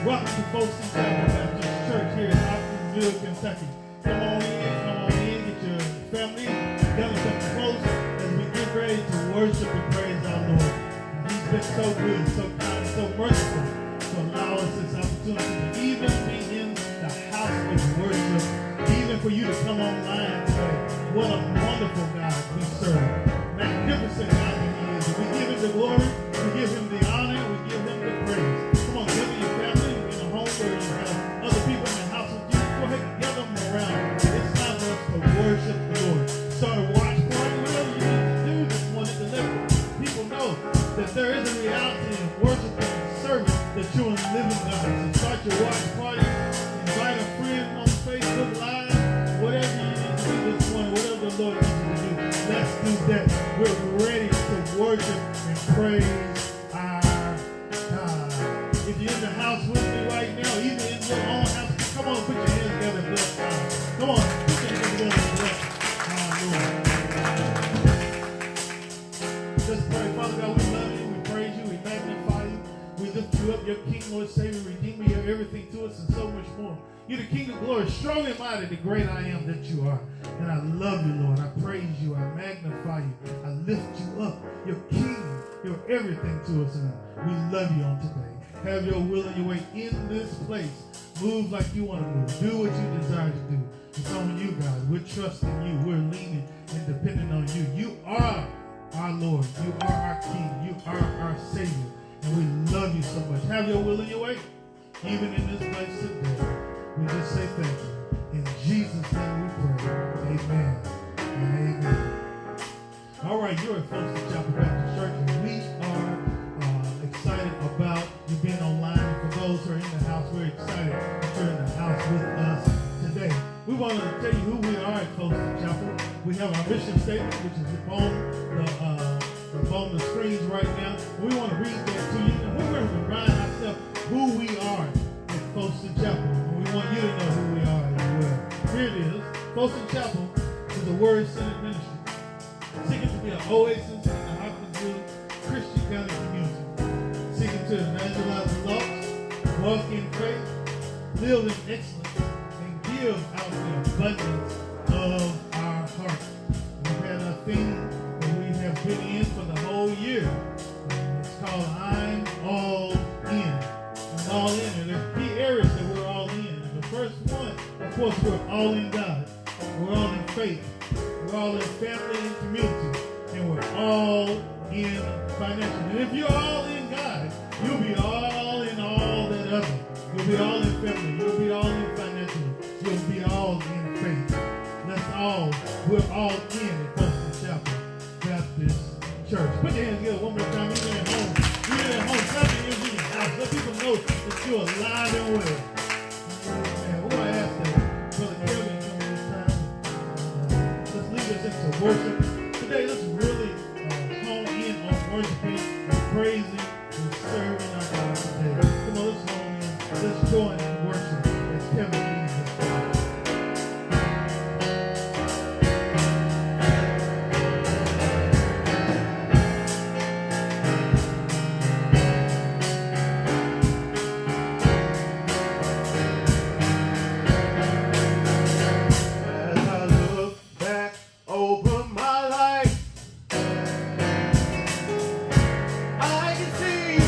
Welcome to Foston Baptist Church here in Hopkinsville, Kentucky. Come on in, get your family, gather something close as we get ready to worship and praise our Lord. He's been so good, so kind, so merciful to allow us this opportunity to even be in the house of worship, even for you to come online today. What a wonderful God we serve. Magnificent God He is. We give Him the glory, we give Him the honor, we give Him the praise. Come on, gather your family in a home where you have other people in the house with you. Go ahead and gather them around. It's time for us to worship the Lord. Start a watch party, whatever you need to do this morning to let people know that there is a reality in worshiping and serving that you're in the living God. So start your watch party, invite a friend on Facebook Live, whatever you need to do this morning, whatever the Lord needs you to do. Let's do that. We're ready to worship and praise our God. If you're in the house with me right now, even in your own house, come on, put your hands together and bless God. Come on, put your hands together and bless our Lord. Let's pray. Father God, we love you, we praise you, we magnify you, we lift you up, your King, Lord, Savior, Redeemer, you're everything to us and so much more. You're the King of glory, strong and mighty, the great I am that you are. And I love you, Lord. I praise you. I magnify you. I lift you up. You're King. You're everything to us. And we love you on today. Have your will and your way in this place. Move like you want to move. Do what you desire to do. It's on you, God. We're trusting you. We're leaning and depending on you. You are our Lord. You are our King. You are our Savior. And we love you so much. Have your will and your way. Even in this place today. We just say thank you. In Jesus' name we pray. Amen and amen. All right, you're at Foston Chapel Baptist Church, and we are excited about you being online. And for those who are in the house, we're excited that you're in the house with us today. We want to tell you who we are at Foston Chapel. We have our mission statement, which is on the screens right now. We want to read that to you, and we're going to remind ourselves who we are at Foston Chapel. We want you to know who we are as well. Here it is. Foston Chapel is a word-centered ministry, seeking to be an oasis in the Hopkinsville Christian County community, seeking to evangelize the lost, walk in faith, live in excellence, and give out the abundance of our heart. We've had a theme that we have been in for the whole year. It's called I'm All In. I'm all in, and there's key areas that we're all in. First one, of course, we're all in God. We're all in faith. We're all in family and community. And we're all in financial. And if you're all in God, you'll be all in all that other. You'll be all in family. You'll be all in financial. You'll be all in faith. We're all in at Foston Chapel Baptist Church. Put your hands together one more time. Even at home. Even at home. Clap your hands in your house. Let people know that you're alive and well. We're going to ask that Brother Kevin come this time. Let's lead us into worship. Today, let's really hone in on worshiping and praising and serving our God today. Come on, let's hone in. Let's join in worship as Kevin leads us. I can see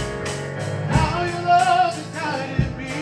how your love has guided me.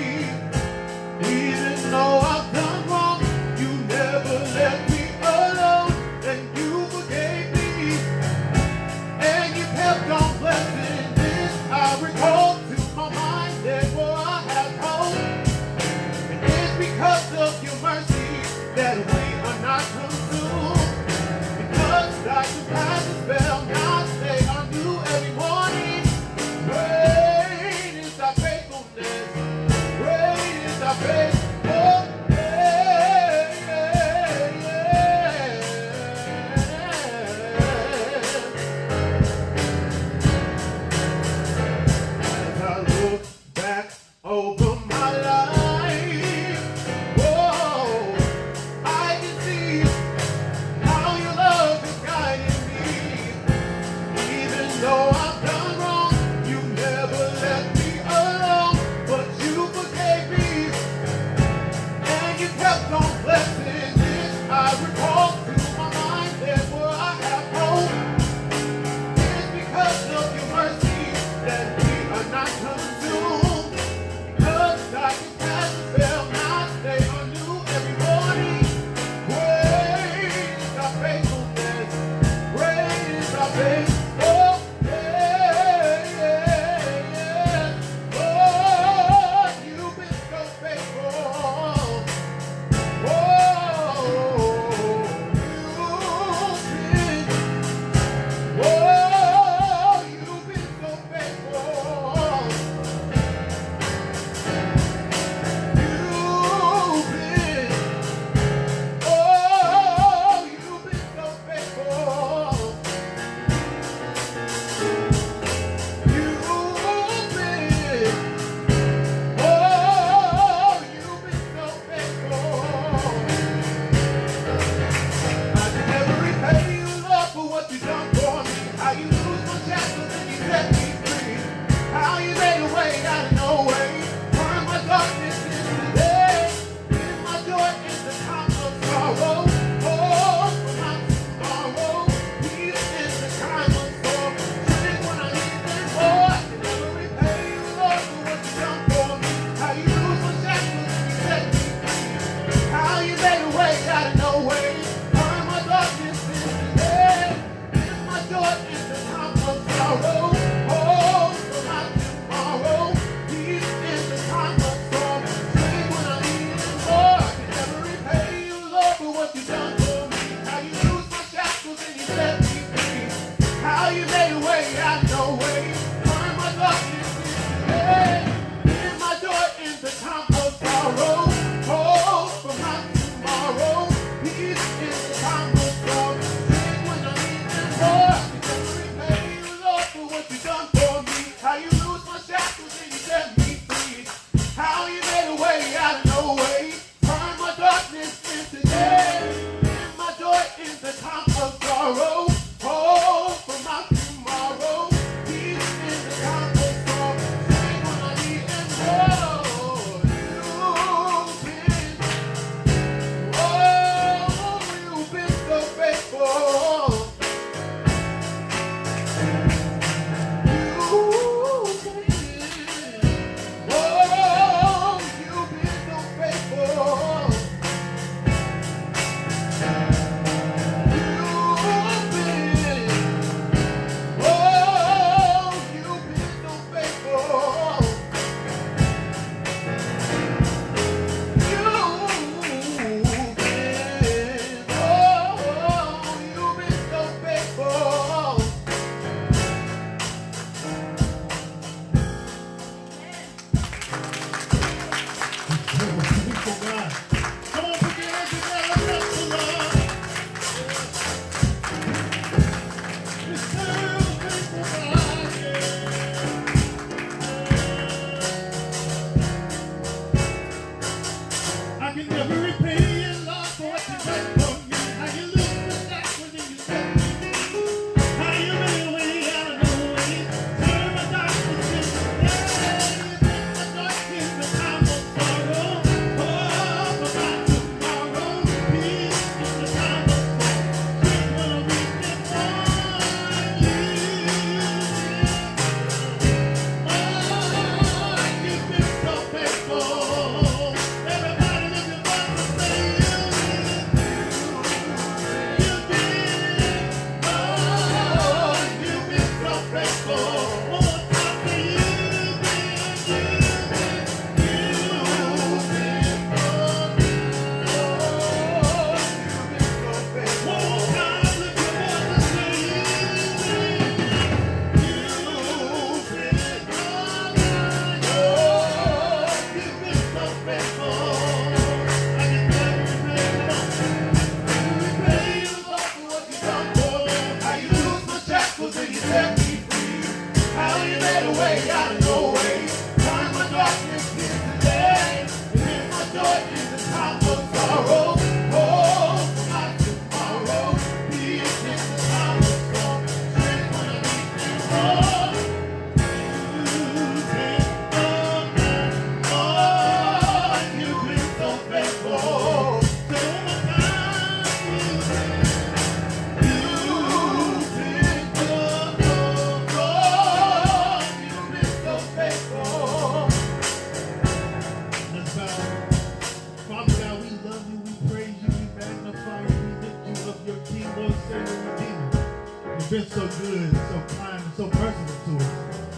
been so good and so kind and so merciful to us.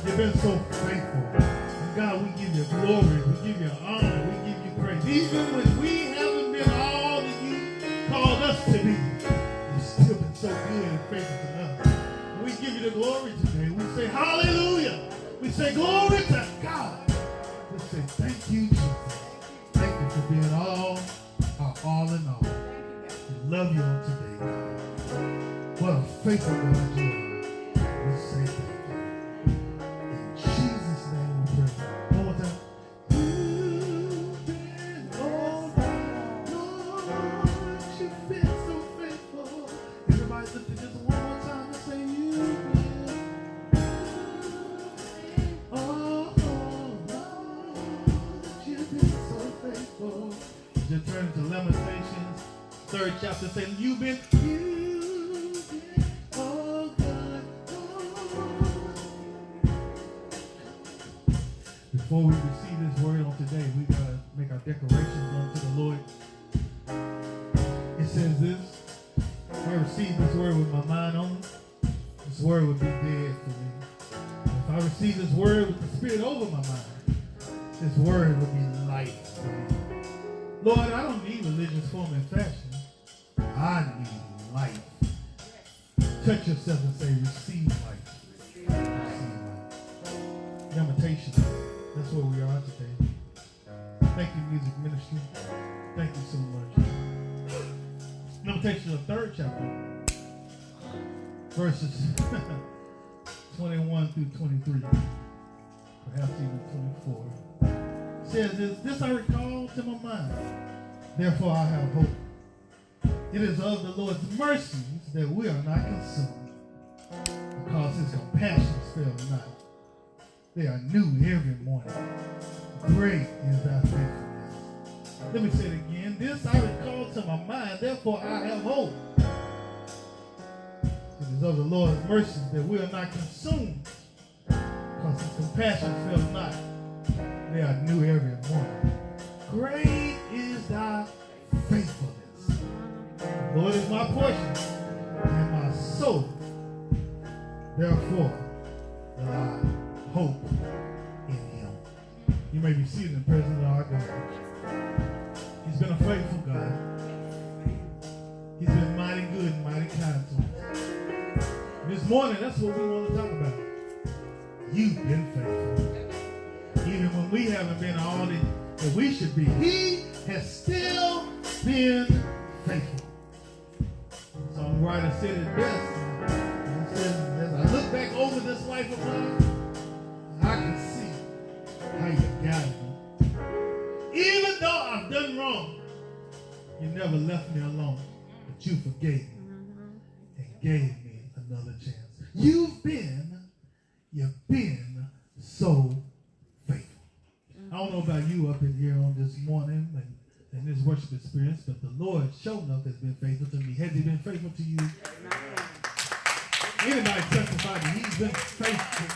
You've been so faithful. And God, we give you glory. We give you honor. We give you praise. Even when we haven't been all that you called us to be, you've still been so good and faithful to us. And we give you the glory today. We say hallelujah. We say glory to God. We say thank you, Jesus. Thank you for being all in all. We love you on today, God. What a faithful God you are. We say thank you. In Jesus' name we pray. One more time. You've been all right, Lord. You've been so faithful. Everybody lift it just one more time and say you've been. Oh, Lord, you've been so faithful. Just turn to Lamentations, 3rd chapter, saying you've been oh God. Before we receive this word on today, we gotta make our declarations unto the Lord. It says this: if I receive this word with my mind only, this word would be dead for me. If I receive this word with the Spirit over my mind, this word would be life for me. Lord, I don't need religious form and fashion. I need life. Touch yourself and say, receive life. Receive life. Lamentation. That's where we are today. Thank you, music ministry. Thank you so much. Lamentation, the 3rd chapter, verses 21 through 23, perhaps even 24. Says this I recall to my mind, therefore I have hope. It is of the Lord's mercies that we are not consumed, because his compassions fail not. They are new every morning. Great is thy faithfulness. Let me say it again. This I recall to my mind, therefore I have hope. It is of the Lord's mercies that we are not consumed, because his compassions fail not. They are new every morning. Great is thy faithfulness. The Lord is my portion and my soul. Therefore, will I hope in him. You may be seated in the presence of our God. He's been a faithful God. He's been mighty good and mighty kind to us. This morning, that's what we want to talk about. You've been faithful. Even when we haven't been all that we should be, he has still been faithful. The songwriter said it best. He said, as I look back over this life of mine, I can see how you guided me. Even though I've done wrong, you never left me alone, but you forgave me and gave me another chance. You've been so faithful. I don't know about you up in here on this morning and this worship experience, but the Lord sure enough has been faithful to me. Has he been faithful to you? Anybody testify that he's been faithful?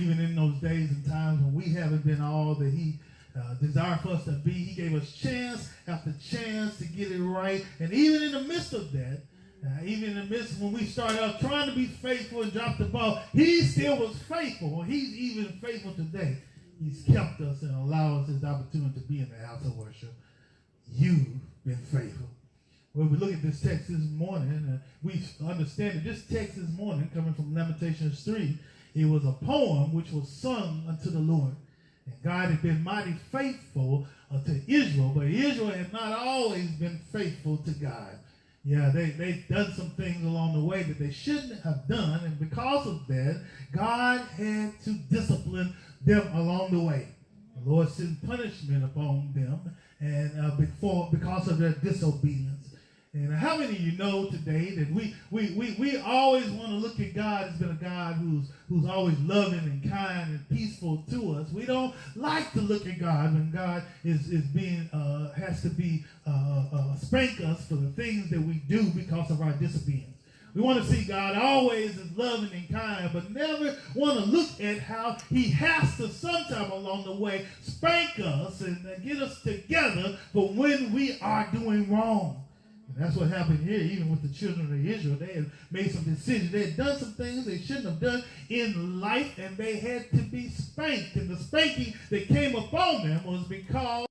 Even in those days and times when we haven't been all that he desired for us to be, he gave us chance after chance to get it right. And even in the midst of that, even in the midst when we started out trying to be faithful and drop the ball, he still was faithful. He's even faithful today. He's kept us and allowed us this opportunity to be in the house of worship. You've been faithful. When we look at this text this morning, we understand that this text this morning, coming from Lamentations 3, it was a poem which was sung unto the Lord. And God had been mighty faithful to Israel, but Israel had not always been faithful to God. Yeah, they've done some things along the way that they shouldn't have done, and because of that, God had to discipline them along the way. The Lord sent punishment upon them and because of their disobedience. And how many of you know today that we always want to look at God as being a God who's always loving and kind and peaceful to us? We don't like to look at God when God has to spank us for the things that we do because of our disobedience. We want to see God always as loving and kind, but never want to look at how he has to sometime along the way spank us and get us together for when we are doing wrong. And that's what happened here, even with the children of Israel. They had made some decisions. They had done some things they shouldn't have done in life, and they had to be spanked. And the spanking that came upon them was because